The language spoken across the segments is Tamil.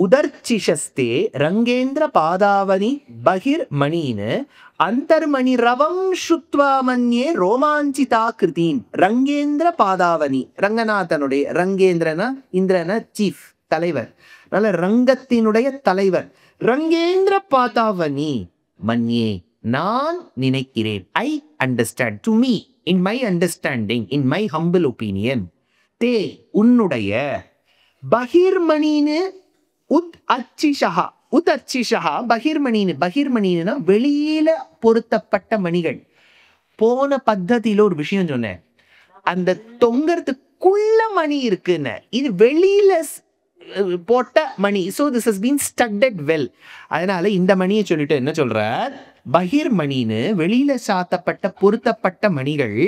உதர்ச்சிஷஸ்தே ரங்கேந்திர பாதாவனி பகிர் மணின்னு அந்தர்மணி ரவம் ஸ்ருத்வா மன்யே ரோமாஞ்சிதா கிருதீன். ரங்கேந்திர பாதாவனி, ரங்கநாதனுடைய, ரங்கேந்திரனா இந்திரனா சீஃப் தலைவர், அதனால ரங்கத்தினுடைய தலைவர். ரங்கேந்திர பாதாவனி மன்யே நான் நினைக்கிறேன். I understand, to me, in my understanding, in my humble opinion. தே உன்னுடைய பகிர்மணின்னு உத் அச்சிஷா, உத் அச்சிஷா பகிர்மணின்னு. பகிர்மணின்னா வெளியில பொருத்தப்பட்ட மணிகள். போன பத்ததியில ஒரு விஷயம் சொன்னேன், அந்த தொங்கறதுக்குள்ள மணி இருக்குன்னு, இது வெளியில போட்ட மணி. So this has been studied well. அதனால இந்த மணியை சொல்லிட்டு என்ன சொல்ற, பகிர்மணின்னு வெளியில சாத்தப்பட்ட பொருத்தப்பட்ட மணிகள்.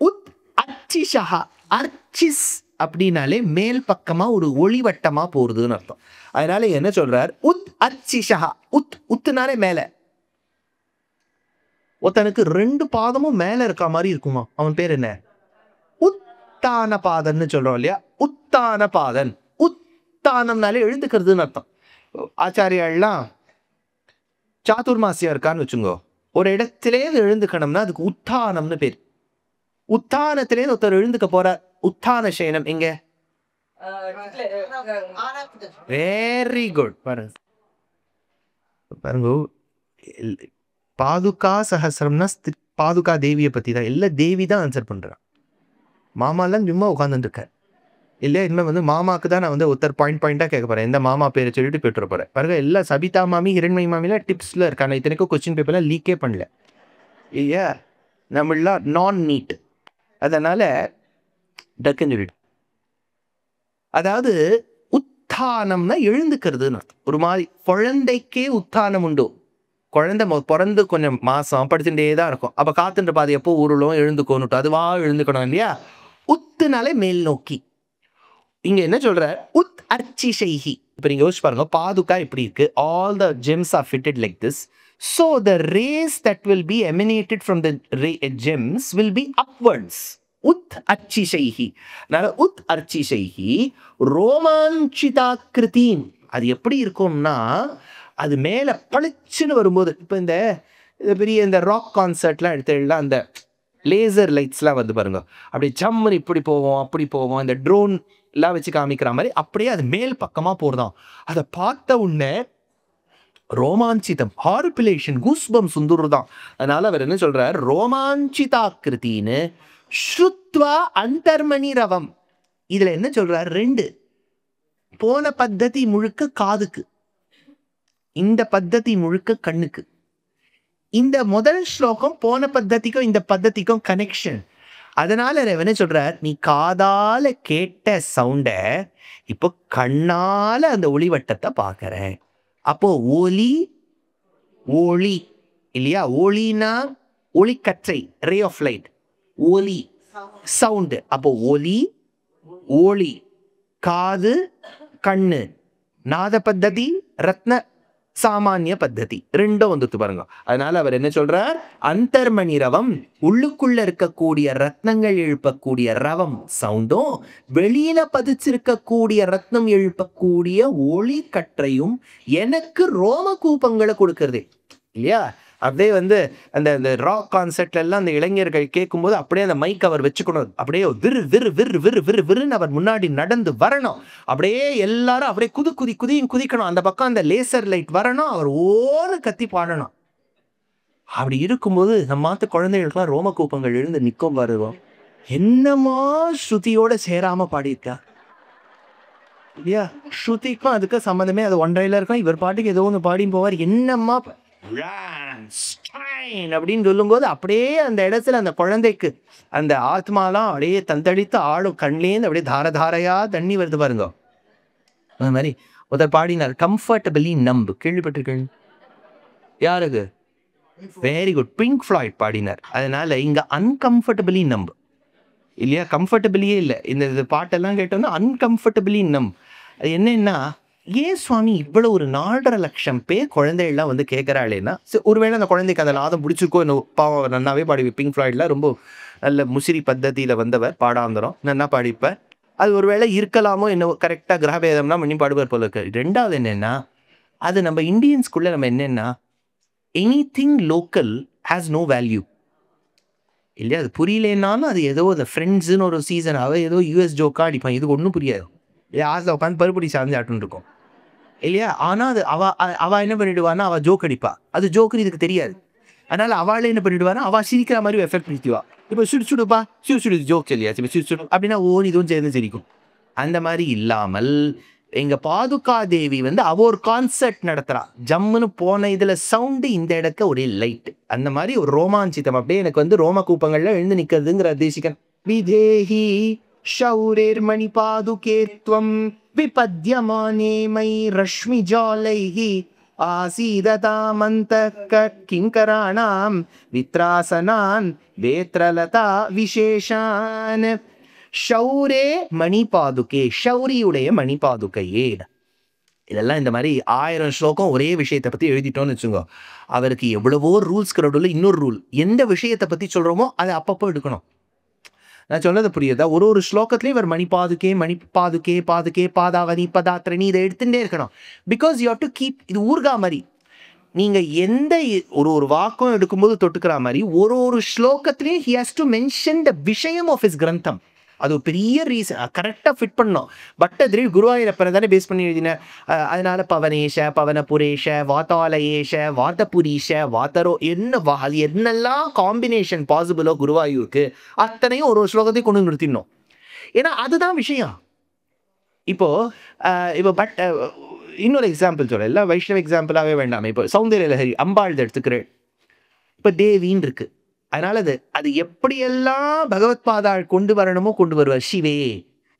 உத் அச்சிஷா, அர்ச்சிஸ் அப்படின்னாலே மேல் பக்கமா ஒரு ஒளிவட்டமா போறதுன்னு அர்த்தம். அதனால என்ன சொல்றார், உத் அச்சிஷா. உத், உத்துனாலே மேல. ஒருத்தனுக்கு 2 பாதமும் மேல இருக்க மாதிரி இருக்குமா, அவன் பேர் என்ன, உத்தான பாதன்னு சொல்றோம் இல்லையா. உத்தான பாதன், உத்தானம்னாலே எழுந்துக்கிறதுன்னு அர்த்தம். ஆச்சாரியெல்லாம் சாதுர்மாசியம் இருக்கான்னு வச்சுங்கோ, ஒரு இடத்திலே எழுந்துக்கணும்னா அதுக்கு உத்தானம்னு பேர். உத்தானத்திலே ஒருத்தர் எழுந்துக்க போற, உத்தான சயனம் எங்க, வெரி குட். பாருங்க பாருங்க, பாதுகா சஹசிரம்னா பாதுகா தேவியை பத்தி தான். எல்லா தேவி தான் ஆன்சர் பண்றான். மாமாலாம் சும்மா உட்கார்ந்துட்டு இருக்க இல்லையா. இனிமே மாமாக்கு தான் நான் ஒருத்தர் பாயிண்டா கேட்க போறேன். எந்த மாமா பேரை சொல்லிட்டு போயிட்டு போறேன். பாருங்க, எல்லாம் சபிதா மாமி ஹிரண்மயி மாமிலாம் டிப்ஸ்ல இருக்காங்க. இத்தனைக்கும் கொஸ்டின் பேப்பர்லாம் லீக்கே பண்ணல இல்லையா. நம்மளாம் நான் நீட், அதனால டக்குன்னு சொல்லிட்டு. அதாவது உத்தானம்னா எழுந்துக்கிறதுன்னு அர்த்தம். ஒரு மாதிரி குழந்தைக்கே உத்தானம் உண்டு. குழந்தை பிறந்து கொஞ்சம் மாசம் படுத்துட்டே தான் இருக்கும். அப்ப காத்துன்ற பாதை எப்போ உருளும், எழுந்துக்கோன்னு, அதுவா எழுந்துக்கணும் இல்லையா. உத்துனாலே மேல் நோக்கி. இங்க என்ன சொல்ற, உத் அர்ச்சிஷைஹி. இப்ப நீங்க யோசிச்சு பாருங்க, பாதுகா இப்படி இருக்கு, all the gems are fitted like this, so the rays that will be emanated from the gems will be upwards. உத் அர்ச்சிஷைஹி. அதனால உத் அர்ச்சிஷைஹி ரோமாஞ்சிதா கிருதீன். அது எப்படி இருக்கும்னா, அது மேல பளிச்சுன்னு வரும்போது, இப்ப இந்த பெரிய இந்த ராக் கான்சர்ட்லாம் எடுத்துலாம் அந்த லேசர் லைட்ஸ்லாம் வந்து பாருங்க, அப்படி ஜம்முன்னு இப்படி போவோம் அப்படி போவோம், இந்த ட்ரோன் எல்லாம் வச்சு காமிக்கிற மாதிரி அப்படியே அது மேல் பக்கமா போறதாம். அதை பார்த்த உடனே ரோமாஞ்சிதம், ஹார்பிலேஷன், கூஸ்பம் சுந்துருதான். அதனால அவர் என்ன சொல்றார், ரோமாஞ்சிதா கிருத்தின்னு ஸ்ருத்வா அந்தர்மணி ரவம். இதுல என்ன சொல்றார், 2. போன பத்ததி முழுக்க காதுக்கு, இந்த பத்ததி முழுக்க கண்ணுக்கு. இந்த முதல் ஸ்லோகம் போன பத்ததிக்கும் இந்த பத்ததிக்கும் கனெக்ஷன். அதனால என்ன சொல்றார், நீ காதால கேட்ட சவுண்ட இப்போ கண்ணால அந்த ஒளிவட்டத்தை பார்க்கற. அப்போ ஒலி ஒளி இல்லையா. ஒளினா ஒளிக்கற்றை, ரே ஆஃப் லைட். ஒலி சவுண்டு. அப்போ ஒலி ஒளி, காது கண்ணு, நாத பத்ததி ரத்ன சாமானிய பத்ததி, 2 வந்துட்டு பாருங்க. அதனால அவர் என்ன சொல்றார், அந்தர்மணி ரவம், உள்ளுக்குள்ள இருக்கக்கூடிய ரத்னங்கள் எழுப்பக்கூடிய ரவம் சவுண்டும், வெளியில பதிச்சிருக்கக்கூடிய ரத்னம் எழுப்பக்கூடிய ஒளி கற்றையும் எனக்கு ரோம கூப்பங்களை கொடுக்கறது இல்லையா. அப்படியே அந்த ராக் கான்சர்ட்ல எல்லாம் அந்த இளைஞர்கள் கேட்கும்போது அப்படியே அந்த மைக் அவர் வச்சுக்கணும், அப்படியே விரு விரு விரு விரு விரு விருன்னு அவர் முன்னாடி நடந்து வரணும். அப்படியே எல்லாரும் அப்படியே குதிக்கணும். அந்த பக்கம் அந்த லேசர் லைட் வரணும், அவர் ஓன்னு கத்தி பாடணும். அப்படி இருக்கும்போது நம்ம குழந்தைகளுக்கெல்லாம் ரோம கூப்பங்கள் எழுந்து நிற்கும் வருவோம். என்னமா ஸ்ருதியோட சேராம பாடியிருக்கா இல்லையா. ஸ்ருதிக்கும் அதுக்கு சம்மந்தமே அது ஒன்றையில இருக்கும். இவர் பாட்டுக்கு ஏதோ ஒன்று பாடின்னு போவார். என்னம்மா அப்படின்னு சொல்லும்போது அப்படியே அந்த இடத்துல அந்த குழந்தைக்கு அந்த ஆத்மாலாம் அப்படியே தந்தளித்து ஆளும், கண்லேருந்து அப்படியே தாரதாரையா தண்ணி வருது பாருங்க. அந்த மாதிரி ஒருத்தர் பாடினார், கம்ஃபர்டபிளி நம்பு. கேள்விப்பட்டிருக்கேன் யாருக்கு? வெரி குட், பிங்க் ஃப்ளாய்ட் பாடினார். அதனால இங்க அன்கம்ஃபர்டபிளி நம்பு இல்லையா. கம்ஃபர்டபிளியே இல்லை. இந்த பாட்டெல்லாம் கேட்டோம்னா அன்கம்ஃபர்டபிளி நம்பு. அது என்னன்னா, ஏன் சுவாமி இவ்வளவு ஒரு 4.5 லட்சம் பேர் குழந்தைகள்லாம் கேட்கறாளேன்னா, ஒருவேளை அந்த குழந்தைக்கு அந்த நாதம் பிடிச்சிருக்கோ என்ன. பாவம் நன்னாவே பாடி, பிங்க் ஃப்ளாய்ட்ல ரொம்ப நல்ல முசிறி பத்ததியில வந்தவர், பாடாந்தரம் நன்னா பாடிப்ப. அது ஒருவேளை இருக்கலாமோ என்னவோ, கரெக்டாக கிரகபேதம்னா பண்ணி பாடுவார் போல இருக்கு. 2வது என்னன்னா, அது நம்ம இந்தியன்ஸ்குள்ள நம்ம என்னன்னா, anything local has no value இல்லையா? அது புரியலேன்னாலும் அது ஏதோ அந்த ஃப்ரெண்ட்ஸ்ன்னு ஒரு சீசனாக ஏதோ யூஎஸ் ஜோக்கா அடிப்பான். இது ஒன்றும் புரியாது. ஆசில் உட்காந்து பருப்படி சார்ந்து ஆட்டுன்னு இருக்கும் இல்லையா? ஆனால் அது அவ என்ன பண்ணிடுவான்னா, அவள் ஜோக் அடிப்பா. அது ஜோக்குன்னு இதுக்கு தெரியாது. அதனால அவளே என்ன பண்ணிடுவானா, அவள் சிரிக்கிற மாதிரி எஃபெக்ட் பிடிக்குவா. இப்போ சுடுப்பா சுடு ஜோக் சொல்லியா இப்போ சுடு அப்படின்னா ஓன் இதுவும் சேர்ந்து சிரிக்கும். அந்த மாதிரி இல்லாமல் எங்க பாதுகா தேவி வந்து அவ ஒரு கான்சர்ட் நடத்துறா. ஜம்முன்னு போன இதுல சவுண்டு, இந்த இடத்த ஒரே லைட். அந்த மாதிரி ஒரு ரோமாஞ்சிதம். அப்படியே எனக்கு வந்து ரோம கூப்பங்கள்ல எழுந்து நிக்கிறதுங்கிற தேசிகன். விதேஹி ஷௌரேர் மணி பாதுகேத்வம் விபத்யமானே மை ரஷ்மி ஜாலைஹி ஆசீததாமந்த கிங்கராணாம் வித்ராசனான் வேத்ரலதா விசேஷான். ஷௌரே மணிபாதுகே, ஷௌரியுடைய மணிபாதுகையே. இதெல்லாம் இந்த மாதிரி 1000 ஸ்லோகம் ஒரே விஷயத்தை பற்றி எழுதிட்டோம்னு வச்சுக்கோ. அவருக்கு எவ்வளவோ ரூல்ஸ்க்கு நடுவில் இன்னொரு ரூல். எந்த விஷயத்தை பற்றி சொல்கிறோமோ அதை அப்பப்போ எடுக்கணும். நான் சொன்னது புரியுதா? ஒரு ஸ்லோகத்துலேயும் இவர் மணிபாதுகே மணிபாதுகே பாதுகே பாதாவதி பதாத்ரணி இதை எடுத்துகிட்டே இருக்கணும். Because you have to keep, இது ஊர்கா மாதிரி. நீங்கள் எந்த ஒரு வாக்கம் எடுக்கும்போது தொட்டுக்கிற மாதிரி ஒரு ஸ்லோகத்துலேயும் he has to mention the விஷயம் ஆஃப் ஹிஸ் கிரந்தம். அது ஒரு பெரிய ரீசன். கரெக்டாக ஃபிட் பண்ணோம். பட்டதிரி குருவாயூரப்பனை தானே பேஸ் பண்ணி எழுதினேன். அதனால பவனேஷ பவனபுரேஷ வாத்தாலயேஷ வாத்தபுரீஷ வாத்தரோ அது என்னெல்லாம் காம்பினேஷன் பாசிபிளோ குருவாயூருக்கு அத்தனையும் ஒரு ஸ்லோகத்தையும் கொண்டு நிறுத்திடணும். ஏன்னா அதுதான் விஷயம். இப்போ இன்னொரு எக்ஸாம்பிள் சொல்ல, எல்லாம் வைஷ்ணவ எக்ஸாம்பிளாகவே வேண்டாமே. இப்போ சௌந்தர்ய லஹரி அம்பாள் எடுத்துக்கிறேன். இப்போ தேவின்னு இருக்கு. அதனால அது எப்படியெல்லாம் பகவத் பாதாள் கொண்டு வரணுமோ கொண்டு வருவார். சிவே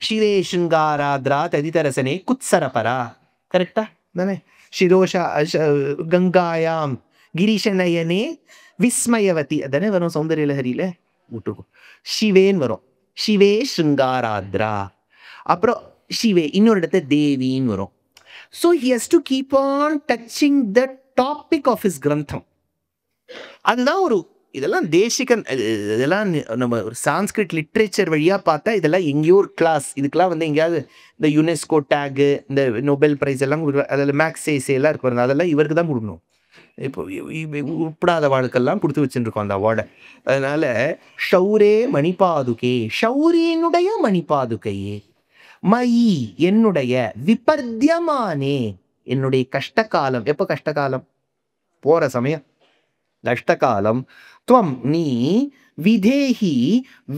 சிவே சுங்காராத்ரா ததிதரசனே குத்சரபரா. கரெக்டா தானே? சிரோஷா கங்காயாம் கிரீஷநயனே விஸ்மயவதி அதானே வரும் சௌந்தர்ய லஹரியில. விட்டுருக்கும். சிவேன்னு வரும். சிவே சுங்காராத்ரா. அப்புறம் சிவே இன்னொரு இடத்துல தேவின்னு வரும். So he has to keep on touching the topic of his கிரந்தம். அதுதான் இதெல்லாம் தேசிகன். இதெல்லாம் நம்ம ஒரு சான்ஸ்கிரிட் லிட்ரேச்சர் வழியாக பார்த்தா இதெல்லாம் எங்கேயோ ஒரு கிளாஸ். இதுக்கெல்லாம் வந்து எங்கேயாவது இந்த யுனெஸ்கோ டேகு, இந்த நோபல் ப்ரைஸ் எல்லாம் கொடுக்குற, அதில் மேக்ஸேஸே எல்லாம் இருக்கு. அதெல்லாம் இவருக்கு தான் கொடுக்கணும். இப்போ உட்படாத வாழ்க்கெல்லாம் கொடுத்து வச்சுருக்கோம் அந்த அவார்டை. அதனால ஷௌரே மணிபாதுகே, ஷௌரியினுடைய மணிபாதுகையே, மயி என்னுடைய, விபர்த்தியமானே என்னுடைய கஷ்டகாலம். எப்போ கஷ்டகாலம்? போகிற சமயம் கஷ்டகாலம். துவம் நீ விதேஹி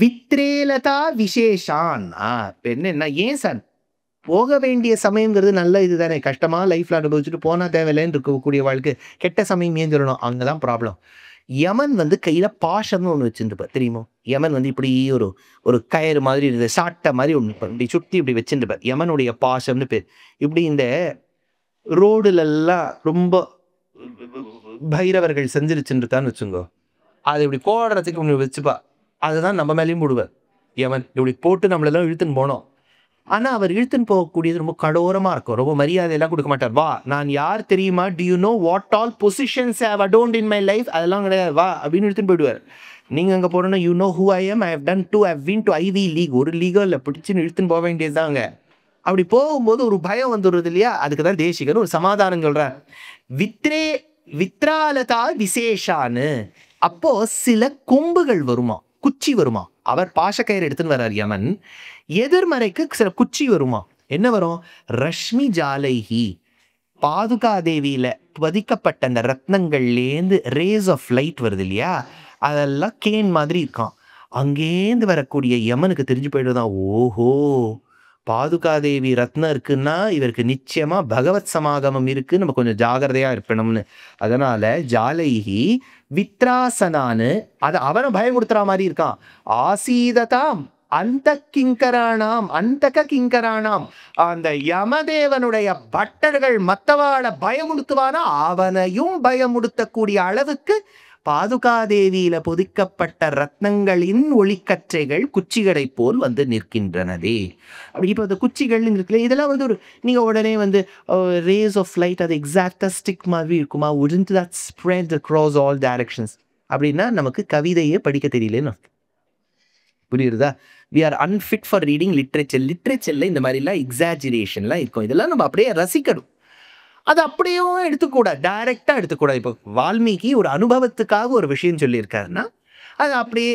வித்ரேலதா விசேஷான். என்ன ஏன் சார் போக வேண்டிய சமயங்கிறது நல்ல இது தானே. கஷ்டமாக லைஃப்பில் அனுபவிச்சுட்டு போனால் தேவையில்லைன்னு இருக்கக்கூடிய வாழ்க்கை. கெட்ட சமயம் ஏன் சொல்லணும்? அங்கே தான் ப்ராப்ளம். யமன் வந்து கையில் பாஷம்னு ஒன்று வச்சுருப்பா தெரியுமோ? யமன் வந்து இப்படி ஒரு கயிறு மாதிரி இருந்தது, சாட்டை மாதிரி ஒன்று இப்படி சுற்றி இப்படி வச்சுருப்பார். யமனுடைய பாஷம்னு பேர். இப்படி இந்த ரோடுலெல்லாம் ரொம்ப பைரவர்கள் செஞ்சிருச்சுருக்கான்னு வச்சுங்கோ. அதை இப்படி போடுறதுக்கு ஒன்று வச்சுப்பா. அதுதான் நம்ம மேலேயும் போடுவார் யமன். இப்படி போட்டு நம்மளெல்லாம் இழுத்துன்னு போனோம். ஆனால் அவர் இழுத்துன்னு போகக்கூடியது ரொம்ப கடோரமாக இருக்கும். ரொம்ப மரியாதையெல்லாம் கொடுக்க மாட்டார். வா நான் யார் தெரியுமா, do you know what all positions have adorned in my life, அதெல்லாம் கிடையாது, வா அப்படின்னு இழுத்துன்னு போயிடுவார். நீங்கள் அங்கே போகிறோன்னா you know who I am, I have done to I've been to Ivy League. ஒரு லீகோ இல்லை, பிடிச்சின்னு இழுத்துன்னு போக வேண்டியது தாங்க. அப்படி போகும்போது ஒரு பயம் வந்துடுறது இல்லையா? அதுக்கு தான் தேசிகன் ஒரு சமாதானம் சொல்கிறார். வித்ராலதா விசேஷான்னு. அப்போ சில கொம்புகள் வருமா, குச்சி வருமா. அவர் பாஷக்கயிறு எடுத்துன்னு வர்றார் யமன். எதிர்மறைக்கு சில குச்சி வருமா. என்ன வரும்? ரஷ்மி ஜாலைஹி, பாதுகாதேவியில பதிக்கப்பட்ட அந்த ரத்னங்கள்லேருந்து ரேஸ் ஆஃப் லைட் வருது இல்லையா, அதெல்லாம் கேன் மாதிரி இருக்கான். அங்கேருந்து வரக்கூடிய யமனுக்கு தெரிஞ்சு போயிடுதான், ஓஹோ பாதுகாதேவி ரத்னம் இருக்குன்னா இவருக்கு நிச்சயமா பகவத் சமாகமம் இருக்கு, நம்ம கொஞ்சம் ஜாகிரதையா இருப்பணும்னு. அதனால ஜாலைஹி வித்ராசனான்னு அதை அவனை பயம் கொடுத்துற மாதிரி இருக்கான். ஆசீததாம் அந்த கிங்கரானாம், அந்த கிங்கரானாம், அந்த யமதேவனுடைய பட்டர்கள் மற்றவாளை பயமுடுத்துவானா அவனையும் பயமுடுத்தக்கூடிய அளவுக்கு பாதுகாதேவியில பொதிக்கப்பட்ட ரத்னங்களின் ஒளிக்கற்றைகள் குச்சிகளை போல் வந்து நிற்கின்றனதே. அப்படி இப்போ அந்த குச்சிகள் இருக்குல்ல, இதெல்லாம் வந்து நீங்கள் உடனே வந்து ரேஸ் ஆஃப் லைட் அது எக்ஸாக்டாக ஸ்டிக் மாதிரி இருக்குமா? wouldn't that spread across all directions? அப்படின்னா நமக்கு கவிதையே படிக்க தெரியலன்னு புரியுறதா? We are unfit for reading லிட்ரேச்சரில் இந்த மாதிரிலாம் எக்ஸாஜிரேஷன்லாம் இருக்கும். இதெல்லாம் நம்ம அப்படியே ரசிக்கணும். அது அப்படியே எடுத்துக்கூடாது, டைரெக்டாக எடுத்துக்கூடாது. இப்போ வால்மீகி ஒரு அனுபவத்துக்காக ஒரு விஷயம் சொல்லியிருக்காருன்னா அது அப்படியே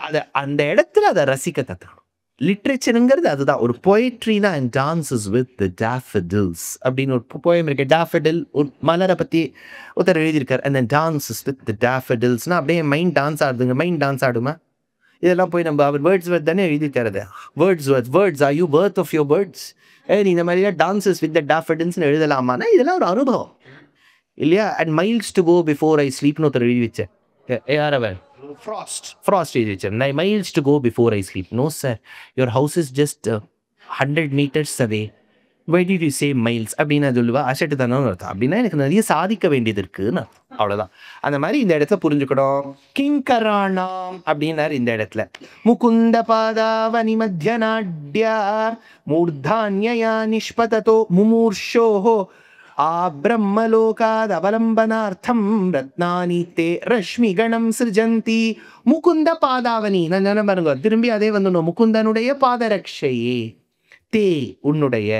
அதை அந்த இடத்துல அதை ரசிக்க கற்றுக்கணும். லிட்ரேச்சருங்கிறது அதுதான். ஒரு பொயட்ரினா அண்ட் டான்ஸஸ் வித் த டாஃபடில்ஸ் அப்படின்னு ஒரு போயம் இருக்கு. டாஃபடில் ஒரு மலரை பற்றி ஒருத்தர் எழுதியிருக்காரு. அந்த டான்ஸஸ் வித் த டாஃபடில்ஸ்னால் அப்படியே மைண்ட் டான்ஸ் ஆடுதுங்க. மைண்ட் டான்ஸ் ஆடுமா? இதெல்லாம் போய் நம்ம அவர் வேர்ட்ஸ் வேர்ட் தானே எழுதியிருக்காரு. Words are you worth of your words. இந்த மாதிரிலாம் டான்ஸஸ் வித் த டாஃபடில்ஸ்னு எழுதலாமான்னா இதெல்லாம் ஒரு அனுபவம் இல்லையா? And miles to go before I ஸ்லீப்னு ஒருத்தர் எழுதி வச்சேன். யாரவன் ஃப்ராஸ்ட் எழுதி வச்சேன். Miles to go before I sleep. No sir, your house is just 100 meters away. Why did you say miles அப்படின்னு சொல்லுவா. அசட்டு தானே அர்த்தம். அப்படின்னா எனக்கு நிறைய சாதிக்க வேண்டியது இருக்குன்னு அவ்வளோதான். அந்த மாதிரி இந்த இடத்த புரிஞ்சுக்கணும். கிங்கராணாம் அப்படின்னாரு இந்த இடத்துல. முகுந்த பாதாவனி மத்திய நாட்யா மூர்தான்யா நிஷ்பததோ முமூர்ஷோஹோ ஆ பிரம்மலோகாத் அவலம்பனார்த்தம் ரத்னானி தே ரஷ்மி கணம் சிருஜந்தி. முகுந்த பாதாவனி நான் பாருங்க, திரும்பி அதே வந்துடணும். முகுந்தனுடைய பாதரட்சையே, தே உன்னுடைய,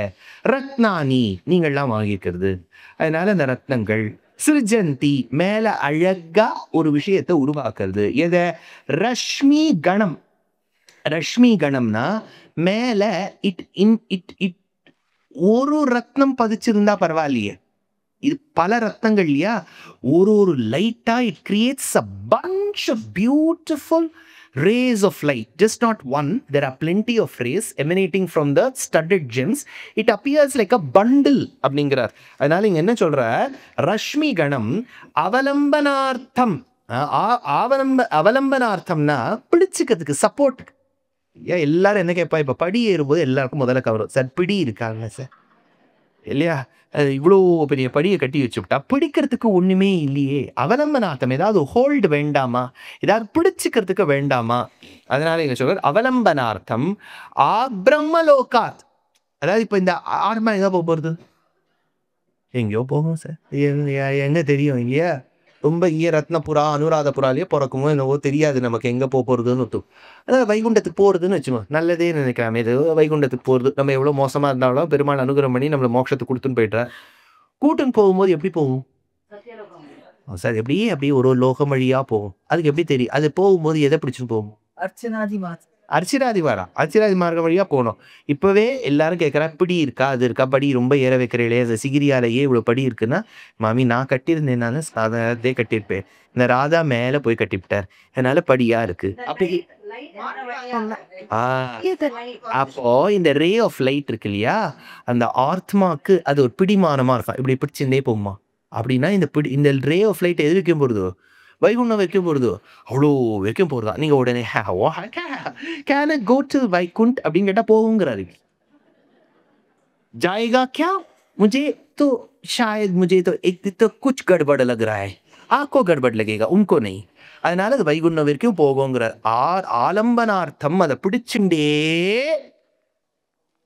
ரத்னானி நீங்கள்லாம் வாங்கிக்கிறது. அதனால அந்த ரத்னங்கள், சிருஜந்தி மேல அழகா ஒரு விஷயத்தை உருவாக்குறது. எதை? ரஷ்மி கணம். ரஷ்மி கணம்னா மேல இட் ஒரு ரத்னம் பதிச்சிருந்தா பரவாயில்லையே, இது பல ரத்னங்கள் இல்லையா? ஒரு லைட்டா it creates a bunch of beautiful rays of light, just not one, there are plenty of rays emanating from the studded gems. It appears like a bundle அப்படிங்கிறார். அதனால இங்க என்ன சொல்ற? ரஷ்மி கணம் அவலம்பனார்த்தம். அவலம்பனார்த்தம்னா பிடிச்சுக்கிறதுக்கு, சப்போர்ட். ஏன் எல்லாரும் என்ன கேட்பா? இப்போ படி ஏறும்போது எல்லாருக்கும் முதல்ல கவரும், சார் பிடி இருக்காங்க சார் இல்லையா? இவ்வளோ பெரிய படியை கட்டி வச்சுவிட்டா பிடிக்கிறதுக்கு ஒன்றுமே இல்லையே. அவலம்பனார்த்தம், ஏதாவது ஹோல்டு வேண்டாமா? ஏதாவது பிடிச்சிக்கிறதுக்கு வேண்டாமா? அதனால எங்க சொல்ற அவலம்பனார்த்தம் ஆ பிரம்மலோகாத். அதாவது இப்போ இந்த ஆத்மா எங்கே போக போகிறது? எங்கேயோ போகும் சார். என்ன தெரியும் இல்லையா? ரொம்ப இங்கே ரத்னபுரா அனுராதபுராலேயே பிறக்குமோ என்னவோ தெரியாது நமக்கு எங்கே போக போகிறதுன்னு ஒத்தும். அதாவது வைகுண்டத்துக்கு போகிறதுன்னு வச்சுக்கோ, நல்லதே நினைக்கலாமே. இது வைகுண்டத்துக்கு போகிறது, நம்ம எவ்வளோ மோசமாக இருந்தாலும் பெருமாள் அனுகிரகம் பண்ணி நம்மளை மோட்சத்துக்கு கொடுத்துன்னு போய்ட்றார். கூட்டுன்னு போகும்போது எப்படி போகும் சார்? அப்படியே ஒரு லோகம் வழியாக போகும். அதுக்கு எப்படி தெரியும்? அது போகும்போது எதை பிடிச்சின்னு போகும்? அர்ச்சிராதி மார்க்கம் வழியாக போகணும். இப்போவே எல்லாரும் கேட்குறா, பிடி இருக்கா, அது இருக்கா, படி ரொம்ப ஏற வைக்கிறீங்களே, அது சிகிரியாலேயே இவ்வளோ படி இருக்குன்னா, மாமி நான் கட்டியிருந்தேன், நான் சாதாரணதே கட்டியிருப்பேன். இந்த ராதா மேலே போய் கட்டிவிட்டார், அதனால படியா இருக்கு. அப்படி அப்போ இந்த ரே ஆஃப் லைட் இருக்கு இல்லையா, அந்த ஆத்மாக்கு அது ஒரு பிடிமானமாக இருக்கும். இப்படி பிடிச்சிருந்தே போகுமா? அப்படின்னா இந்த ரே ஆஃப் லைட் எது வைக்கும் போகிறதோ, வைகுண்டம் வைக்கும் போகிறதோ, அவ்வளோ வைக்கும் போகிறதா. நீங்கள் உடனே can I go to Vaikunth அப்படின்னு கேட்டால் போகுங்கிறாரு. जाएगा क्या? मुझे तो शायद मुझे तो कुछ गड़बड़ लग रहा है. आपको गड़बड़ लगेगा, उनको नहीं. அதனால அது வைகுண்டம் வரைக்கும் போகுங்கிறார். ஆலம்பனார்த்தம், அதை பிடிச்சுண்டே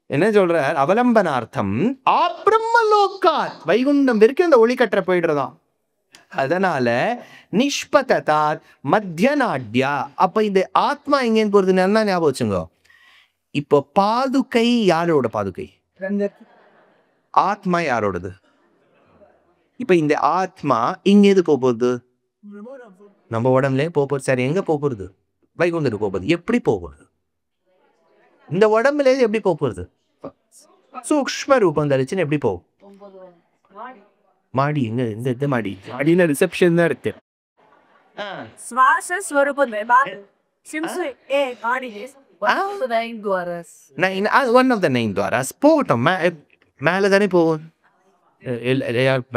என்ன சொல்றார்? அவலம்பனார்த்தம் ஆப்ரம்மலோகாத், வைகுண்டம் வரைக்கும் அந்த ஒளி கற்ற போயிடுறதாம். அதனால நிஷ்பதாத் மத்தியநாட்யா. அப்ப இந்த ஆத்மா எங்கேன்னு போறது நல்லா ஞாபகம் வச்சுங்க. இப்போ பாதுகை யாரோட பாதுகை? ஆத்மா யாரோடது? இப்ப இந்த ஆத்மா இங்க எது போகுது? நம்ம உடம்புல போகுது. சரி, எங்க போகுது? வைகுண்டத்துக்கு போகுது. எப்படி போகுது? இந்த உடம்புல எப்படி போகுது? சூக்ஷ்ம ரூபம் தரிச்சுன்னு எப்படி போகும்? மாடி எங்க? இந்த மாடி மாடினா ரிசப்ஷன் தான் இருக்கு. ஒன் ஆஃப் த 9 துவாராஸ் போகட்டும். மேலே தானே போகும்.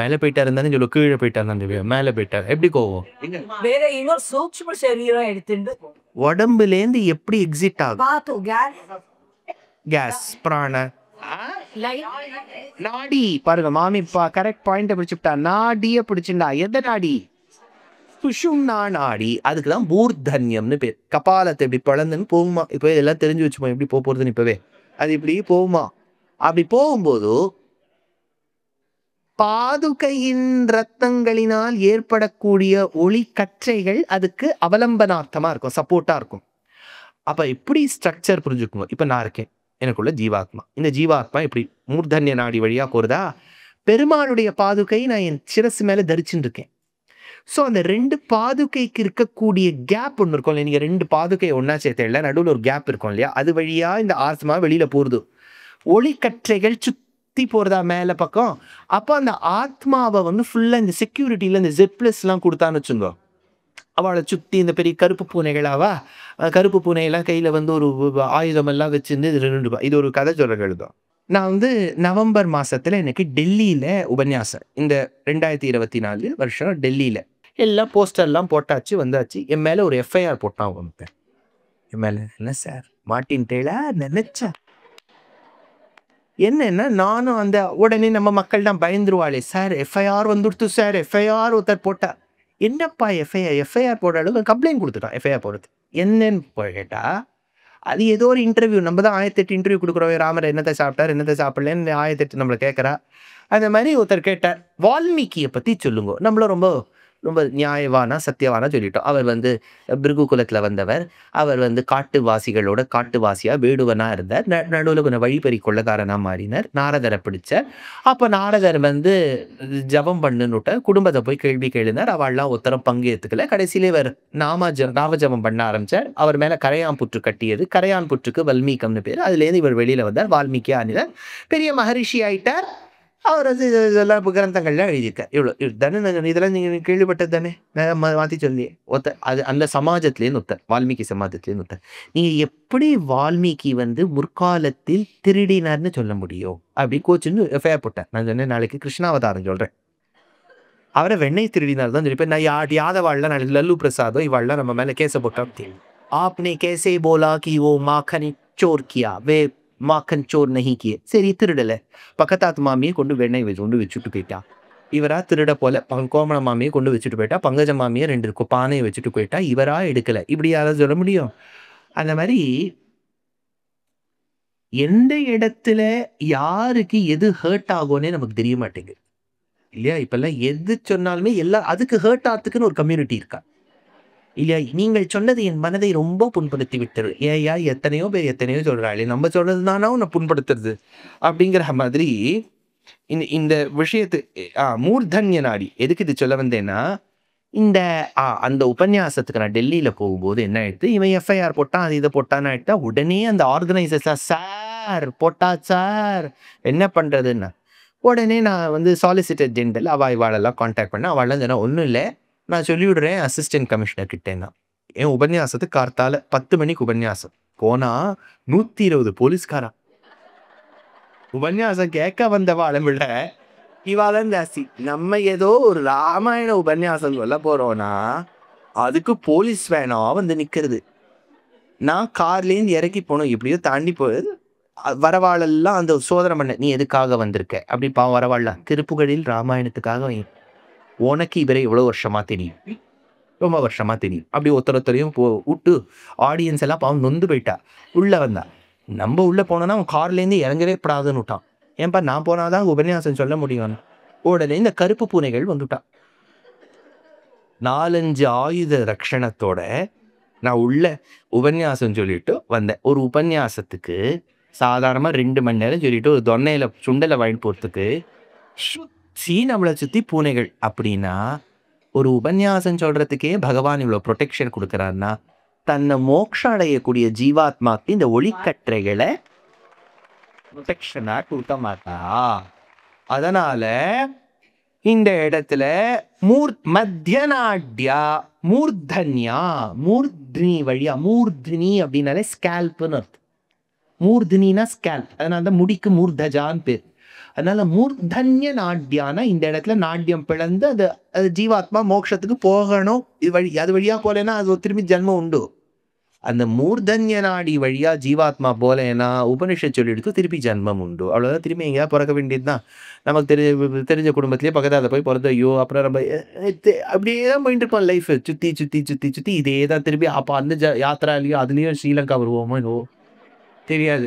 மேலே போயிட்டா இருந்தானே சொல்லுவோம், கீழே போயிட்டா இருந்தா மேலே போயிட்டார். எப்படி போவோம்? உடம்புலேருந்து எப்படி எக்ஸிட் ஆகும்? கேஸ் பிராண நாடி. பாருங்க மாமி கரெக்ட் பாயிண்ட பிடிச்சுட்டா. நாடிய பிடிச்சுண்டா. எந்த நாடி? சுஷும்னா நாடி. அதுக்குதான் மூர்தன்யம்னு பேர். கபாலத்தை இப்படி பழந்துன்னு போகுமா. இப்போ எல்லாம் தெரிஞ்சு வச்சுப்போம் எப்படி போறதுன்னு. இப்பவே அது இப்படி போகுமா. அப்படி போகும்போது பாதுகையின் ரத்தங்களினால் ஏற்படக்கூடிய ஒளி கற்றைகள் அதுக்கு அவலம்பனார்த்தமா இருக்கும், சப்போர்ட்டா இருக்கும். அப்ப எப்படி ஸ்ட்ரக்சர் புரிஞ்சுக்குங்க. இப்ப நான் இருக்கேன். எனக்குள்ள ஜீவாத்மா. இந்த ஜீவாத்மா எப்படி மூர்தன்ய நாடி வழியா போறதா, பெருமாளுடைய பாதுகை நான் என் சிரசு மேல தரிச்சுட்டு இருக்கேன். ஸோ அந்த 2 பாதுகைக்கு இருக்கக்கூடிய கேப் ஒண்ணு இருக்கும் இல்லையா? நீங்க 2 பாதுகைய ஒண்ணா சேர்த்தேன்ல, நடுவுல ஒரு கேப் இருக்கும் இல்லையா? அது வழியா இந்த ஆத்மா வெளியில போறது. ஒளிக்கற்றைகள் சுத்தி போறதா மேல பக்கம். அப்ப அந்த ஆத்மாவ வந்து ஃபுல்லா இந்த செக்யூரிட்டில இந்த ஜெப்லஸ்லாம் குடுத்தான்னு வச்சுக்கோ. அவள சுத்தி இந்த பெரிய கருப்பு பூனைகளாவா, கருப்பு பூனையெல்லாம் கையில வந்து ஒரு ஆயுதம் எல்லாம் வச்சிருந்து இது ஒரு கதை சொல்ற கழுதம். நான் வந்து நவம்பர் மாசத்துல எனக்கு டெல்லியில உபன்யாசம். இந்த 2024 வருஷம் டெல்லியில. எல்லாம் போஸ்டர்லாம் போட்டாச்சு, வந்தாச்சு. என் மேல ஒரு எஃப்ஐஆர் போட்டான் ஒருத்தன். என் மேல, "என்ன சார் மாட்டின்ட்டேளா? நெனச்சேன்." என்னன்னா, நானும் அந்த உடனே நம்ம மக்கள் தான் பயந்துருவாளே, "சார் எஃப்ஐஆர் வந்துடுத்து சார், எஃப்ஐஆர் ஒருத்தர் போட்டா." என்னப்பா எஃப்ஐஆர்? எஃப்ஐஆர் போடுற அளவுக்கு கம்ப்ளைண்ட் குடுத்துட்டான் எஃப்ஐஆர் போடுறதுக்கு. என்னன்னு போய் கேட்டா, அது ஏதோ ஒரு இன்டர்வியூ. நம்ம தான் 1008 இன்டர்வியூ குடுக்குறோம். ராமர் என்னத்த சாப்பிட்டார், என்னத்த சாப்பிடலன்னு 1008 நம்மள கேட்கறா. அந்த மாரி ஒருத்தர் கேட்டார், "வால்மீகிய பத்தி சொல்லுங்கோ." நம்மளும் ரொம்ப ரொம்ப நியாயவானா, சத்தியவானா சொல்லிட்டோம். அவர் வந்து பிருகு குலத்துல வந்தவர். அவர் வந்து காட்டுவாசிகளோட காட்டுவாசியா வேடுவனா இருந்தார். நடுவுல கொஞ்சம் வழிப்பறி கொள்ளைக்காரனா மாறினார். நாரதரை பிடிச்சார். அப்ப நாரதர் வந்து ஜெபம் பண்ணுன்னுட்டார். குடும்பத்த போய் கேள்வி கேளுனார். அவள்லாம் ஒருத்தரும் பங்கேத்துக்கல. கடைசியில இவர் நாமஜபம் பண்ண ஆரம்பிச்சார். அவர் மேல கரையான் புற்று கட்டியது. கரையான் புற்றுக்கு வல்மீகம்னு பேரு. அதுலேருந்து இவர் வெளியில வந்தார். வால்மீகி ஆனினார். பெரிய மகரிஷி ஆயிட்டார். அவர் வந்து இதெல்லாம் கிரந்தங்கள்லாம் எழுதியிருக்கார். தானே இதெல்லாம் நீங்க கேள்விப்பட்டது தானே? நான் மாத்தி சொல்லி அது அந்த சமாஜத்திலேருந்து ஒருத்தர். வால்மீகி சமாஜத்திலேருந்து ஒருத்தர். நீங்க எப்படி வால்மீகி வந்து முற்காலத்தில் திருடினார்ன்னு சொல்ல முடியும்? அப்படி கோச்சுன்னு எஃப்ஐஆர் போட்டேன். நான் சொன்னேன், நாளைக்கு கிருஷ்ணாவதாரம் சொல்றேன். அவரை வெண்ணெய் திருடினார் தான் சொல்லிப்பேன். நான் யாதவாள்லாம் நாளைக்கு லல்லு பிரசாதோ இவாள்லாம் நம்ம மேல கேஸ போட்டா தெரியும். ஆப்னே கேசே போலா கி ஓ மாக்கனி சோர் கியா வே மாக்கன் சோர் நஹி கியே. சரி திருடல. பக்கத்தாத்து மாமியை கொண்டு வெண்ணெய் கொண்டு வச்சுட்டு போயிட்டா. இவரா திருட போல கோமள மாமியை கொண்டு வச்சுட்டு போயிட்டா. பங்கஜ மாமியை 2 பானையை வச்சுட்டு போயிட்டா. இவரா எடுக்கல. இப்படி யாராவது சொல்ல முடியும்? அந்த மாதிரி எந்த இடத்துல யாருக்கு எது ஹர்ட் ஆகும்னே நமக்கு தெரிய மாட்டேங்குது இல்லையா? இப்பெல்லாம் எது சொன்னாலுமே எல்லாம் அதுக்கு ஹர்ட் ஆகிறதுக்குன்னு ஒரு கம்யூனிட்டி இருக்கா இல்லையா? நீங்கள் சொன்னது என் மனதை ரொம்ப புண்படுத்தி விட்டது. ஏயா எத்தனையோ பேர் எத்தனையோ சொல்றாளே, நம்ம சொல்றது தானா உன்னை புண்படுத்துறது அப்படிங்கிற மாதிரி இந்த இந்த விஷயத்து மூர்தன்ய நாடி எதுக்கு இது சொல்ல வந்தேன்னா, இந்த அந்த உபன்யாசத்துக்கு நான் டெல்லியில போகும்போது என்ன ஆயிடுத்து, இவன் எஃப்ஐஆர் போட்டான், அது இதை போட்டான்னு ஆயிட்டா, உடனே அந்த ஆர்கனைசர்ஸ் சார் போட்டா சார் என்ன பண்றதுன்னா, உடனே நான் வந்து சாலிசிட்டர் ஜெனரல் இவாளெல்லாம் கான்டாக்ட் பண்ணேன். அவள்லாம் சொன்னா, "ஒன்றும் இல்லை, நான் சொல்லிவிடுறேன் அசிஸ்டன்ட் கமிஷனர் கிட்டேன்னா." என் உபன்யாசத்துக்கு கார்த்தால 10 மணிக்கு உபன்யாசம். போனா 120 போலீஸ்காரா. உபன்யாசம் கேட்க வந்தவாளை விட இவாதான் ஜாஸ்தி. நம்ம ஏதோ ஒரு ராமாயண உபன்யாசம் சொல்ல போறோம்னா, அதுக்கு போலீஸ் வேனா வந்து நிக்கிறது. நான் கார்லேருந்து இறக்கி போனோம். எப்படியோ தாண்டி போகுது. வரவாளெல்லாம் அந்த சோதனை பண்ண, "நீ எதுக்காக வந்திருக்க?" அப்படி பாவம் வரவாள்லாம், "திருப்புகழில் ராமாயணத்துக்காக." "உனக்கு இவரை எவ்வளோ வருஷமா தெரியும்?" "ரொம்ப வருஷமா தெரியும்." அப்படி ஒருத்தரையும் விட்டு ஆடியன்ஸ் எல்லாம் பாவம் நொந்து போயிட்டா. உள்ள வந்தா. நம்ம உள்ள போனோம்னா அவன் கார்லேருந்து இறங்கவே கூடாதுன்னு விட்டான். ஏன்பா நான் போனாதான் உபன்யாசம் சொல்ல முடியும். உடனே இந்த கருப்பு பூனைகள் வந்துட்டா. 4-5 ஆயுத ரக்ஷணத்தோட நான் உள்ள உபன்யாசம் சொல்லிட்டு வந்தேன். ஒரு உபன்யாசத்துக்கு சாதாரணமா 2 மணி நேரம் சொல்லிட்டு ஒரு தொன்னையில சுண்டலை வாங்கிட்டு போறதுக்கு சுத்தி நம்மளை சுத்தி பூனைகள். அப்படின்னா ஒரு உபன்யாசம் சொல்றதுக்கே பகவான் இவ்வளவு ப்ரொடெக்ஷன் கொடுக்கறாருன்னா, தன்னை மோட்சம் அடையக்கூடிய ஜீவாத்மாக்கு இந்த ஒளிக்கற்றைகளை ப்ரொடெக்ஷனா கொடுக்க மாட்டா. அதனால இந்த இடத்துல மத்தியநாட்யா மூர்தன்யா மூர்தினி வழியா, மூர்தினி அப்படின்னாலே ஸ்கேல்ப்னு அர்த்தம். மூர்தினா ஸ்கேல்ப். அதனால தான் முடிக்கு மூர்தஜான்னு பேர். அதனால மூர்தன்ய நாட்யானா இந்த இடத்துல நாட்யம் பிளந்து அது ஜீவாத்மா மோட்சத்துக்கு போகணும். அது வழியா போலேன்னா அது திரும்பி ஜென்மம் உண்டு. அந்த மூர்தன்ய நாடி வழியா ஜீவாத்மா போலேன்னா உபனிஷத் சொல்லிடுத்து திருப்பி ஜென்மம் உண்டு. அவ்வளவுதான். திரும்பி எங்கேயா பிறக்க வேண்டியதுதான். நமக்கு தெரிஞ்ச குடும்பத்திலேயே பக்கத்தால போய் பிறந்த, ஐயோ அப்புறம் நம்ம அப்படியே தான் போயிட்டு இருப்போம் லைஃப். சுத்தி சுத்தி சுத்தி சுத்தி இதே தான் திரும்பி. அப்போ அந்த யாத்திராலையோ அதுலயும் ஸ்ரீலங்கா வருவோமோ என்னவோ தெரியாது.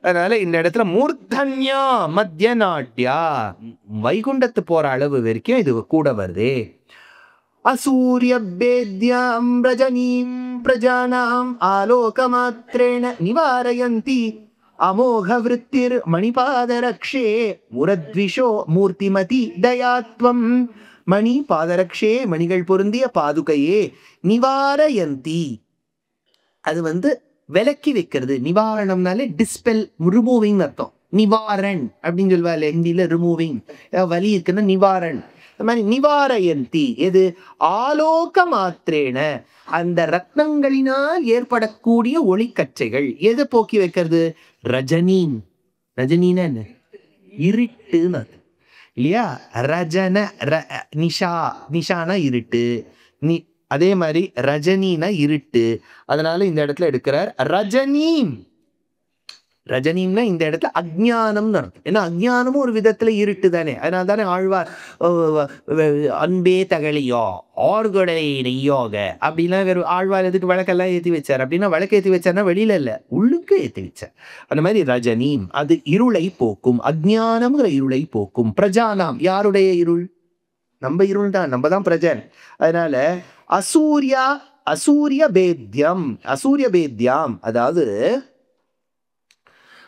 அதனால இந்த இடத்துல மூர்தன்யா மத்திய நாட்யா வைகுண்டத்து போற அளவு வரைக்கும் இது கூட வருது. அசூரியபேத்யாம் ரஜனீம் பிரஜானாம் ஆலோகமாத்ரேண நிவாரயந்தி அமோக விருத்திர் மணிபாதரக்ஷே முரத்விஷோ மூர்த்திமதி தயாத்வம். மணி பாதரக்ஷே, மணிகள் பொருந்திய பாதுகையே, நிவாரயந்தி, அது விலக்கி வைக்கிறது. நிவாரணம்னாலே டிஸ்பெல், ரிமூவிங் அர்த்தம். நிவாரண் அப்படின்னு சொல்லுவாள் ஹிந்தியில, ரிமூவிங், வலி இருக்குன்னா நிவாரண். அது மாதிரி நிவாரயந்தி எது? ஆலோக மாத்திரேன, அந்த ரத்னங்களினால் ஏற்படக்கூடிய ஒளிக்கற்றைகள் எதை போக்கி வைக்கிறது? ரஜனீன். ரஜினின்னா என்ன? இருட்டுன்னு இல்லையா? ரஜன நிஷா, நிஷானா இருட்டு. அதே மாதிரி ரஜினினா இருட்டு. அதனால இந்த இடத்துல எடுக்கிறார் ரஜனீம். ரஜினிம்னா இந்த இடத்துல அஜ்ஞானம்னு அர்த்தம். ஏன்னா அஜ்ஞானமும் ஒரு விதத்துல இருட்டு தானே. அதனால தானே ஆழ்வார் அன்பே தகலியோ ஆர்கொடை நெய்யோக அப்படிலாம் வேறு ஆழ்வார் எதுக்கு விளக்கெல்லாம் ஏற்றி வச்சார் அப்படின்னா, விளக்கு ஏற்றி வச்சார்னா வெளியில இல்லை, உள்ளுக்கு ஏற்றி வச்சார். அந்த மாதிரி ரஜனீம் அது இருளை போக்கும், அஜ்ஞானம்ங்கிற இருளை போக்கும். பிரஜானாம் யாருடைய இருள்? நம்ம இருள் தான், நம்ம தான் பிரஜன். அதனால அசூர்யா அசூரிய பேத்யம், அசூரிய பேத்யாம் அதாவது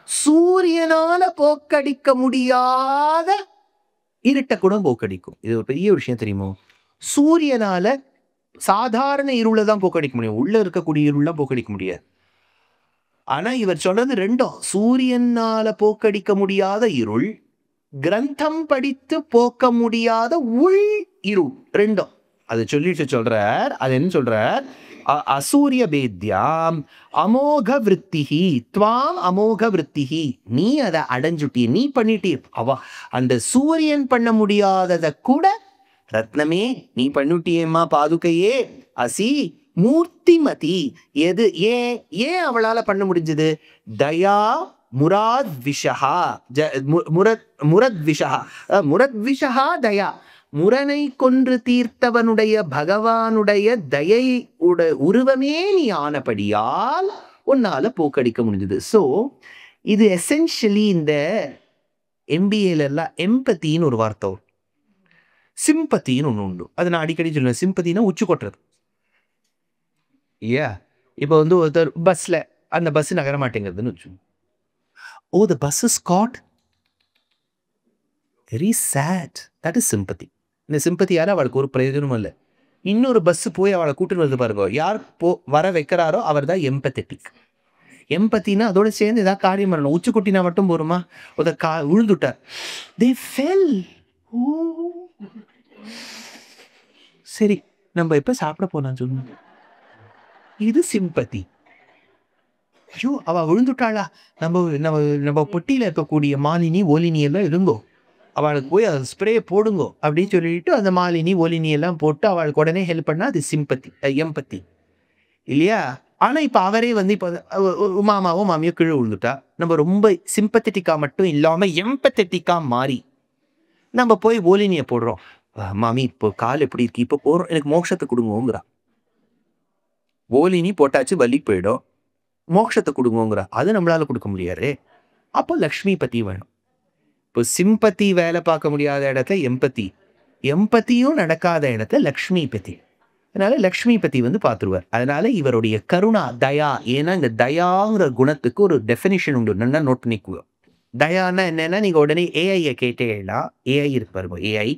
சூரியனால போக்கடிக்க முடியாத இருட்டை கூட போக்கடிக்கும். இது ஒரு பெரிய விஷயம் தெரியுமோ? சூரியனால சாதாரண இருளை தான் போக்கடிக்க முடியும், உள்ள இருக்கக்கூடிய இருளெல்லாம் போக்கடிக்க முடியாது. ஆனா இவர் சொல்றது ரெண்டும். சூரியனால போக்கடிக்க முடியாத இருள், கிரந்தம் படித்து போக்க முடியாத உள் இருள், ரெண்டும். அது சொல்லிட்டு சொல்றார். அது என்ன சொல்றார்? அசூரிய பேத்யாம் அமோக விருத்திஹி துவாம் அமோக விருத்திஹி, நீ அதை அடைஞ்சுட்டி, நீ பண்ணிட்டீ. அந்த சூரியன் பண்ண முடியாததை கூட ரத்னமே நீ பண்ணிட்டியேம்மா பாதுகையே. அசி மூர்த்திமதி, எது ஏன் அவளால பண்ண முடிஞ்சது? தயா முராத் விஷஹா, முரத் விஷஹா, முரத் விஷஹா தயா, முரனை கொன்று தீர்த்தவனுடைய பகவானுடைய தயை உருவமே நீ ஆனபடியால் உன்னால போக்கடிக்க முடிஞ்சது. ஸோ இது எசென்ஷியலி இந்த எம்பிஏல எல்லாம் எம்பத்தின்னு ஒரு வார்த்தை, சிம்பத்தின்னு ஒன்று உண்டு. அது நான் அடிக்கடி சொல்லுவேன். சிம்பத்தின்னா உச்சு கொட்டுறது. ஏ இப்போ ஒருத்தர் பஸ்ல அந்த பஸ் நகர மாட்டேங்கிறதுன்னு வச்சு, oh the bus is caught, very sad, that is sympathy. இந்த சிம்பத்தியால் அவளுக்கு ஒரு பிரயோஜனமும் இல்லை. இன்னொரு பஸ் போய் அவளை கூட்டிட்டு வந்து பாருங்க, யார் வர வைக்கிறாரோ அவர் தான் எம்பத்தட்டிக். எம்பத்தினா அதோட சேர்ந்து ஏதாவது காரியம் பண்ணணும். உச்சு கொட்டினா மட்டும் போருமா? விழுந்துட்டார், they fell. சரி நம்ம இப்ப சாப்பிட போலாம் சொல்லுங்க, இது சிம்பத்தி. ஐயோ அவ விழுந்துட்டாளா, நம்ம பொட்டியில இருக்கக்கூடிய மாலினி ஒலினி எல்லாம் இருங்கோ, அவளுக்கு போய் அதை ஸ்ப்ரே போடுங்கோ அப்படின்னு சொல்லிட்டு அந்த மாலினி ஒலினி எல்லாம் போட்டு அவளுக்கு உடனே ஹெல்ப் பண்ணா அது சிம்பத்தி, எம்பத்தி இல்லையா? ஆனா இப்ப அவரே இப்போ மாமாவோ மாமியோ கீழே விழுந்துட்டா, நம்ம ரொம்ப சிம்பத்தட்டிக்கா மட்டும் இல்லாம எம்பத்தட்டிக்கா மாறி நம்ம போய் ஒலினியை போடுறோம். மாமி இப்போ கால் எப்படி இருக்கு, இப்போ போறோம், எனக்கு மோட்சத்தை கொடுங்கோங்கிறா. ஓலினி போட்டாச்சு வலி போயிடும், மோட்சத்தை கொடுங்கோங்கிறா. அது நம்மளால கொடுக்க முடியாது. அப்போ லக்ஷ்மி பத்தி வேணும். இப்போ சிம்பத்தி வேலை பார்க்க முடியாத இடத்துல எம்பத்தி, எம்பத்தியும் நடக்காத இடத்துல லக்ஷ்மி பத்தி. அதனால லக்ஷ்மி பத்தி பார்த்துருவார். அதனால இவருடைய கருணா தயா, ஏன்னா இந்த தயாங்கிற குணத்துக்கு ஒரு டெஃபினிஷன் உண்டு, நல்லா நோட் பண்ணிக்குவோம். தயான்னா என்னன்னா, நீங்க உடனே ஏஐயை கேட்டேன்னா, ஏஐ இருக்கு பாருங்க, ஏஐ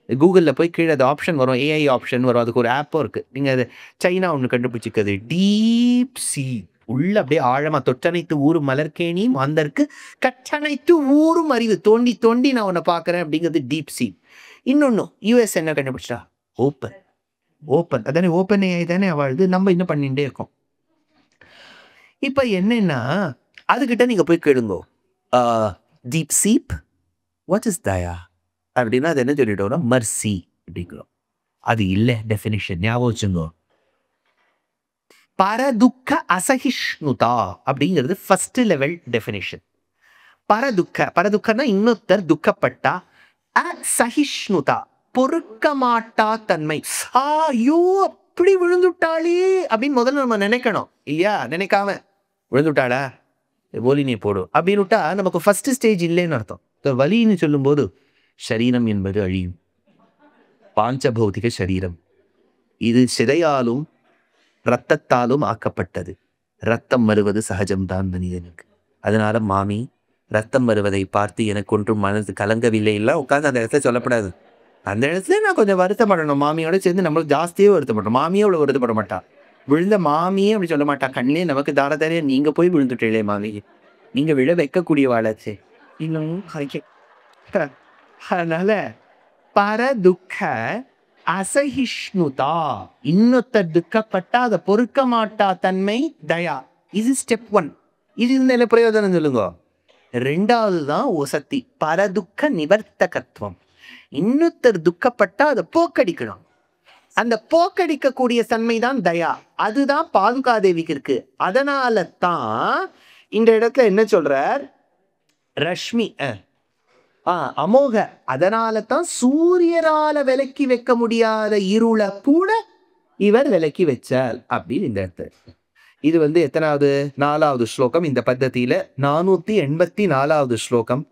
கூகுளில் போய் கீழே அது ஆப்ஷன் வரும், ஏஐ ஆப்ஷன் வரும். அதுக்கு ஒரு ஆப்பும் இருக்குது. நீங்கள் அது சைனா ஒன்று கண்டுபிடிச்சிக்கிறது, டீப் சி, உள்ள அப்படியே ஆழமாக தொட்டனைத்து ஊரும் மலர்கேணி மாந்தருக்கு கற்றனைத்து ஊரும் அறிவு, தோண்டி தோண்டி நான் உன்னை பார்க்குறேன் அப்படிங்கிறது டீப் சி. இன்னொன்று யூஎஸ் என்ன கண்டுபிடிச்சா? ஓப்பன். ஓப்பன் அதானே, ஓப்பன் ஏஐ தானே அவளுது. நம்ம இன்னும் பண்ணிகிட்டே இருக்கோம். இப்போ என்னன்னா, அதுக்கிட்ட நீங்கள் போய் கேளுங்கோ, டீப் சீப் வாட் இஸ் தயா அப்படின்னா அது என்ன சொல்லிட்டோம்னா மர்சி அப்படிங்கிறோம். அது இல்லை டெஃபினிஷன், ஞாபகம் வச்சுங்கோ. பரதுக்க அசகிஷ்ணுதா அப்படிங்கிறது ஃபர்ஸ்ட் லெவல் டெஃபினிஷன். பரதுக்கன்னா இன்னொருத்தர் துக்கப்பட்டா, அசகிஷ்ணுதா பொறுக்க மாட்டா தன்மை. ஐயோ அப்படி விழுந்துட்டாளே அப்படின்னு முதல்ல நம்ம நினைக்கணும் இல்லையா? நினைக்காம விழுந்துட்டாளா ஒலினி போடும் அப்படின்னு விட்டா நமக்கு ஃபர்ஸ்ட் ஸ்டேஜ் இல்லைன்னு அர்த்தம். வலின்னு சொல்லும் போது சரீரம் என்பது அழியும், பாஞ்சபௌதிக சரீரம், இது சிதையாலும் ரத்தத்தாலும் ஆக்கப்பட்டது. ரத்தம் வருவது சகஜம்தான் மனிதனுக்கு. அதனால மாமி ரத்தம் வருவதை பார்த்து எனக்கு ஒன்றும் மனது கலங்கவில்லை எல்லாம் உட்காந்து அந்த இடத்துல சொல்லப்படாது. அந்த இடத்துல நான் கொஞ்சம் வருத்தப்படணும். மாமியோட சேர்ந்து நம்மளுக்கு ஜாஸ்தியே வருத்தப்படும். மாமியே அவ்வளோ வருத்தப்பட மாட்டா. விழுந்த மாமியே அப்படி சொல்ல மாட்டா. கண்ணே நமக்கு தார தாரையா நீங்க போய் விழுந்துட்டீங்களே மாமி, நீங்க விழ வைக்கக்கூடிய வாழாச்சே இன்னும். அதனால பரதுக்க அசகிஷ்ணுதா, இன்னொருத்தர் துக்கப்பட்டா அதை பொறுக்க மாட்டா தன்மை தயா. இது ஸ்டெப் 1. இது இந்த பிரயோஜனம் சொல்லுங்க. 2வது தான் ஒசத்தி, பரதுக்க நிவர்த்தகத்துவம். இன்னொருத்தர் துக்கப்பட்டா அதை போக்கடிக்கணும். அந்த போக்கடிக்கக்கூடிய தன்மை தான் தயா. அதுதான் பாதுகாதேவிக்கு இருக்கு. அதனால தான் இந்த இடத்துல என்ன சொல்றார், ரஷ்மி அமோக. அதனால தான் சூரியனால விலக்கி வைக்க முடியாத இருளை கூட இவர் விலக்கி வச்சார் அப்படின்னு இந்த இடத்துல. இது எத்தனாவது, 4வது ஸ்லோகம் இந்த பத்ததியில. 484வது ஸ்லோகம்.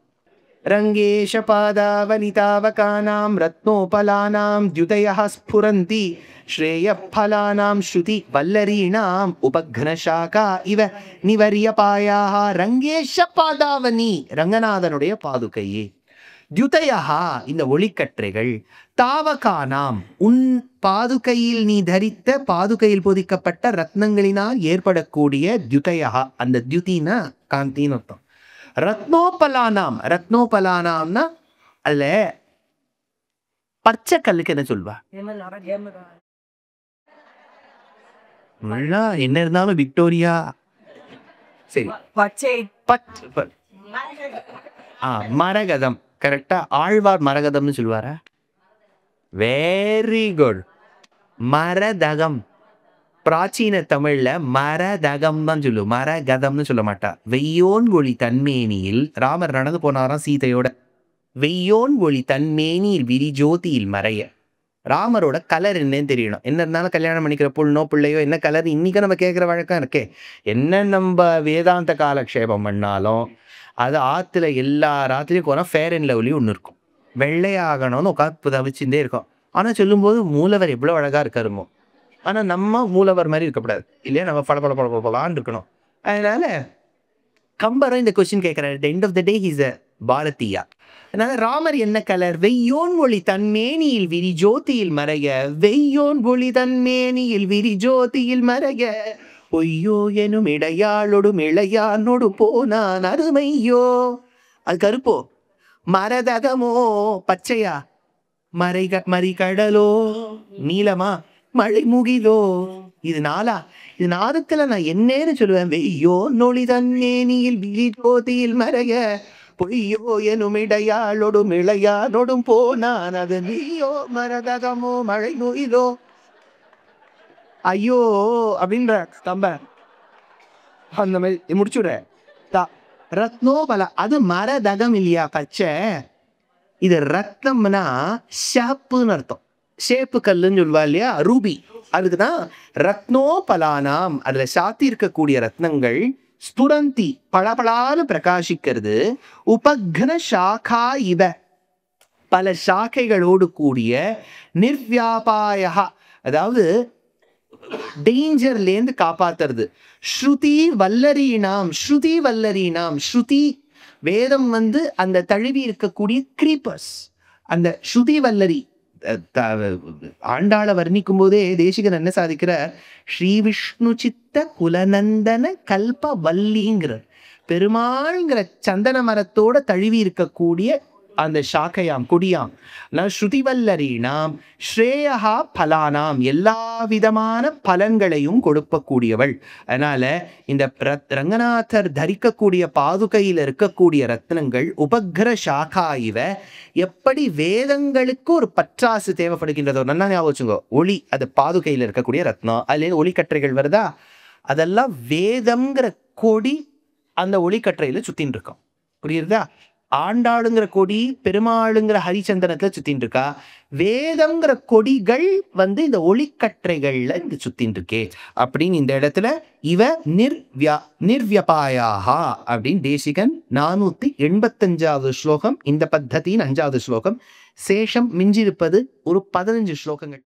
ரங்கேஷ பாதாவனிதாவகானாம் ரத்னோபலானாம் த்யுதயः ஸ்புரந்தி ஸ்ரேயஃபலானாம் ஸ்ருதி வல்லரீணாம் உபக்னசாகா இவ நிவரியபாயாः. ரங்கேஷ பாதாவனி, ரங்கநாதனுடைய பாதுகையே. த்யுதயः, இந்த ஒளிக்கற்றைகள். தாவகானாம், உன் பாதுகையில் நீ தரித்த, பாதுகையில் பொதிக்கப்பட்ட ரத்னங்களினால் ஏற்படக்கூடிய த்யுதயः. அந்த த்யுதினா காந்தின்னு அர்த்தம். ரத்னோபலானாம், ரத்னோபலானாம்னா அல்ல பச்சை கல்லுக்கு என்ன சொல்வா? என்ன இருந்தாலும் விக்டோரியா. சரி, மரகதம். கரெக்டா, ஆழ்வார் மரகதம்னு சொல்லுவாரா? Very good. மரதகம். பிராச்சீன தமிழ்ல மரதகம் தான் சொல்லு, மரகதம்னு சொல்ல மாட்டா. வெய்யோன் ஒளி தன்மேனியில் ராமர் நடந்து போனாராம் சீதையோட. வெய்யோன் ஒளி தன்மேனியில் விரிஜோதியில் மறைய. ராமரோட கலர் என்னன்னு தெரியணும். என்ன இருந்தாலும் கல்யாணம் பண்ணிக்கிற பொண்ணோ பிள்ளையோ என்ன கலர் இன்னைக்கு நம்ம கேட்குற வழக்கம் இருக்கே. என்ன நம்ம வேதாந்த காலக்ஷேபம் பண்ணாலும் அது ஆற்றுல எல்லா ராத்திரியும் போனால் ஃபேர் அண்ட் லவ்லி ஒன்று இருக்கும். வெள்ளையாகணும்னு உட்காந்து தவிச்சுட்டே இருக்கும். ஆனால் சொல்லும்போது மூலவர் எவ்வளோ அழகாக இருக்காருமோ. ஆனால் நம்ம மூலவர் மாதிரி இருக்கக்கூடாது இல்லையா, நம்ம படப்படப்படப்படலான்னு இருக்கணும். அதனால கம்பரும் இந்த கொஸ்டின் கேட்குறாரு. End of the day he's a பாரதியா. அதனால ராமர் என்ன கலர்? வெய்யோன் ஒளி தன்மேனியில் விரி ஜோதியில் மறைய. வெய்யோன் ஒளி தன்மேனியில் விரி ஜோதியில் மறைய. பொய்யோ எனும் இடையாளொடும் இளையானொடு போனான் அருமையோ. அது கருப்போ. மரதகமோ பச்சையா. மறிகடலோ நீளமா. மழை முகிலோ. இது 4. இது 4த்துல நான் என்னன்னு சொல்லுவேன். வெய்யோ நொழி தன்னேனியில் விழி ஜோதியில் மறைய. பொய்யோ எனும் இடையாளொடும் இளையானொடும் போனான் அது நீயோ. மரதகமோ மழை முகிலோ. ஐயோ அப்படின்ற தம்ப அந்த மாதிரி முடிச்சுடுற. ரத்னோபல, அது மரதகம் இல்லையா பச்சை. இது ரத்னம்னா ஷாப்புன்னு அர்த்தம். ஷேப்பு கல்லுன்னு சொல்லுவா இல்லையா, ரூபி. அதுக்குதான் ரத்னோபலானாம், அதுல சாத்தி இருக்கக்கூடிய ரத்னங்கள். ஸ்புரந்தி, பளபளான்னு பிரகாசிக்கிறது. உபக்ன சாகா இவ, பல சாக்கைகளோடு கூடிய. நிர்வியாபாய, அதாவது டேஞ்சர்லேருந்து காப்பாத்துறது. ஸ்ருதி வல்லரீனாம், ஸ்ருதி வல்லரீனாம். ஸ்ருதி வேதம் அந்த தழுவி இருக்கக்கூடிய கிரீப்பர்ஸ். அந்த ஸ்ருதி வல்லரி ஆண்டாள வர்ணிக்கும் போதே தேசிகன் என்ன சாதிக்கிறார்? ஸ்ரீ விஷ்ணு சித்த குலநந்தன கல்ப வல்லிங்கிறார். பெருமாள்ங்கிற சந்தன மரத்தோட தழுவி இருக்கக்கூடிய அந்த சாக்கையாம், கொடியாம். ஸ்ருதிவல்லரீனாம் ஸ்ரேயா பலானாம், எல்லா விதமான பலன்களையும் கொடுக்கக்கூடியவள். அதனால இந்த ரங்கநாதர் தரிக்கக்கூடிய பாதுகையில் இருக்கக்கூடிய ரத்னங்கள் உபக்ர சாக்கா இவ. எப்படி வேதங்களுக்கு ஒரு பற்றாசு தேவைப்படுகின்றதோ, நல்லா ஞாபகம் வச்சுக்கோ. ஒளி, அது பாதுகையில் இருக்கக்கூடிய ரத்னம். அதுலேருந்து ஒளிக்கற்றைகள் வருதா, அதெல்லாம் வேதம்ங்கிற கொடி அந்த ஒளிக்கற்றையில சுத்தின்னு இருக்கோம். புரியுறதா? ஆண்டாளுங்கிற கொடி பெருமாளுங்கிற ஹரிச்சந்தனத்துல சுத்தின்னு இருக்கா. வேதம்ங்கிற கொடிகள் இந்த ஒளிக்கற்றைகள்ல இந்த சுத்தின்னு இருக்கே அப்படின்னு இந்த இடத்துல இவ நிர்வியபாயாஹா அப்படின்னு தேசிகன் 485வது ஸ்லோகம் இந்த பத்ததியின் 5வது ஸ்லோகம். சேஷம் மிஞ்சிருப்பது ஒரு 15 ஸ்லோகங்கள்.